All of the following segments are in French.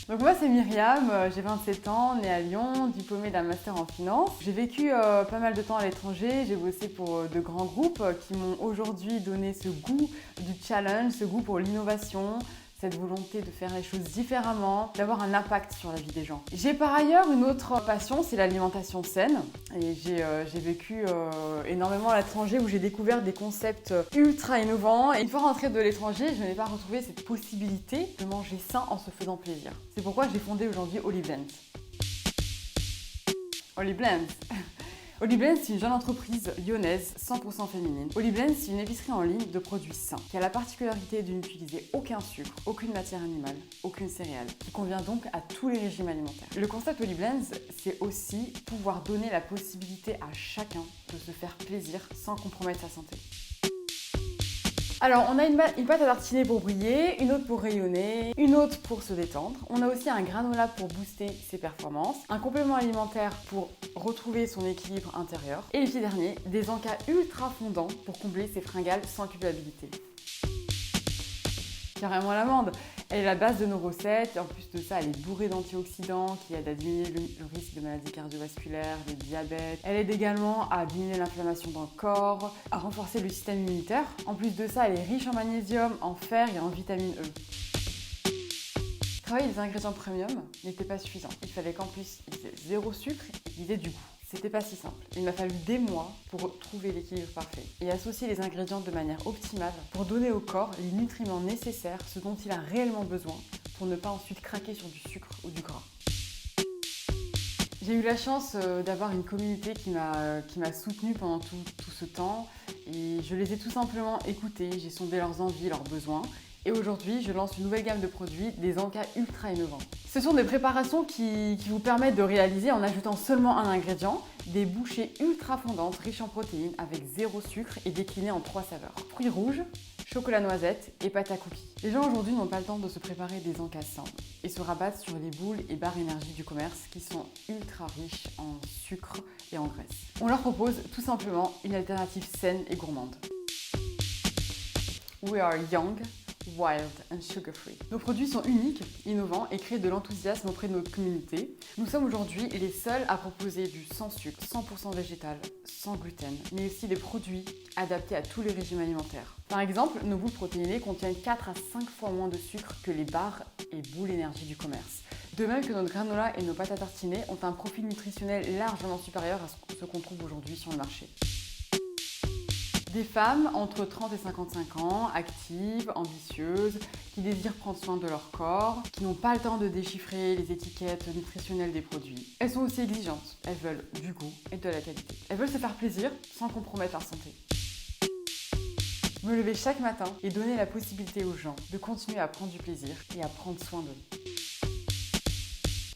Donc moi c'est Myriam, j'ai 27 ans, née à Lyon, diplômée d'un master en finance. J'ai vécu pas mal de temps à l'étranger, j'ai bossé pour de grands groupes qui m'ont aujourd'hui donné ce goût du challenge, ce goût pour l'innovation, cette volonté de faire les choses différemment, d'avoir un impact sur la vie des gens. J'ai par ailleurs une autre passion, c'est l'alimentation saine. Et j'ai vécu énormément à l'étranger où j'ai découvert des concepts ultra innovants. Et une fois rentrée de l'étranger, je n'ai pas retrouvé cette possibilité de manger sain en se faisant plaisir. C'est pourquoi j'ai fondé aujourd'hui Holly Blends. Holly Blends. Holly Blends, c'est une jeune entreprise lyonnaise 100% féminine. Holly Blends, c'est une épicerie en ligne de produits sains qui a la particularité de n'utiliser aucun sucre, aucune matière animale, aucune céréale, qui convient donc à tous les régimes alimentaires. Le concept Holly Blends, c'est aussi pouvoir donner la possibilité à chacun de se faire plaisir sans compromettre sa santé. Alors, on a une pâte à tartiner pour briller, une autre pour rayonner, une autre pour se détendre. On a aussi un granola pour booster ses performances, un complément alimentaire pour retrouver son équilibre intérieur. Et le petit dernier, des encas ultra fondants pour combler ses fringales sans culpabilité. Carrément à l'amande. Elle est la base de nos recettes et en plus de ça, elle est bourrée d'antioxydants qui aident à diminuer le risque de maladies cardiovasculaires, de diabète. Elle aide également à diminuer l'inflammation dans le corps, à renforcer le système immunitaire. En plus de ça, elle est riche en magnésium, en fer et en vitamine E. Travailler les ingrédients premium n'était pas suffisant. Il fallait qu'en plus, ils aient zéro sucre et qu'ils aient du goût. C'était pas si simple. Il m'a fallu des mois pour trouver l'équilibre parfait et associer les ingrédients de manière optimale pour donner au corps les nutriments nécessaires, ce dont il a réellement besoin pour ne pas ensuite craquer sur du sucre ou du gras. J'ai eu la chance d'avoir une communauté qui m'a soutenue pendant tout ce temps et je les ai tout simplement écoutés, j'ai sondé leurs envies, leurs besoins. Et aujourd'hui, je lance une nouvelle gamme de produits, des encas ultra innovants. Ce sont des préparations qui vous permettent de réaliser, en ajoutant seulement un ingrédient, des bouchées ultra fondantes, riches en protéines, avec zéro sucre et déclinées en 3 saveurs. Fruits rouges, chocolat noisette et pâte à cookies. Les gens aujourd'hui n'ont pas le temps de se préparer des encas sains et se rabattent sur les boules et barres énergie du commerce qui sont ultra riches en sucre et en graisse. On leur propose tout simplement une alternative saine et gourmande. We are young, wild and sugar-free. Nos produits sont uniques, innovants et créent de l'enthousiasme auprès de notre communauté. Nous sommes aujourd'hui les seuls à proposer du sans sucre, 100% végétal, sans gluten, mais aussi des produits adaptés à tous les régimes alimentaires. Par exemple, nos boules protéinées contiennent 4 à 5 fois moins de sucre que les barres et boules énergie du commerce. De même que notre granola et nos pâtes à tartiner ont un profil nutritionnel largement supérieur à ce qu'on trouve aujourd'hui sur le marché. Des femmes entre 30 et 55 ans, actives, ambitieuses, qui désirent prendre soin de leur corps, qui n'ont pas le temps de déchiffrer les étiquettes nutritionnelles des produits. Elles sont aussi exigeantes, elles veulent du goût et de la qualité. Elles veulent se faire plaisir sans compromettre leur santé. Me lever chaque matin et donner la possibilité aux gens de continuer à prendre du plaisir et à prendre soin d'eux.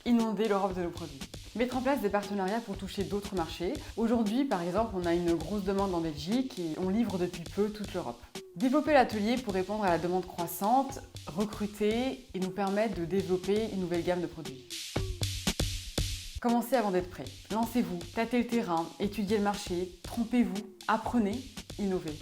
Inonder l'Europe de nos produits. Mettre en place des partenariats pour toucher d'autres marchés. Aujourd'hui, par exemple, on a une grosse demande en Belgique et on livre depuis peu toute l'Europe. Développer l'atelier pour répondre à la demande croissante, recruter et nous permettre de développer une nouvelle gamme de produits. Commencez avant d'être prêt. Lancez-vous, tâtez le terrain, étudiez le marché, trompez-vous, apprenez, innovez.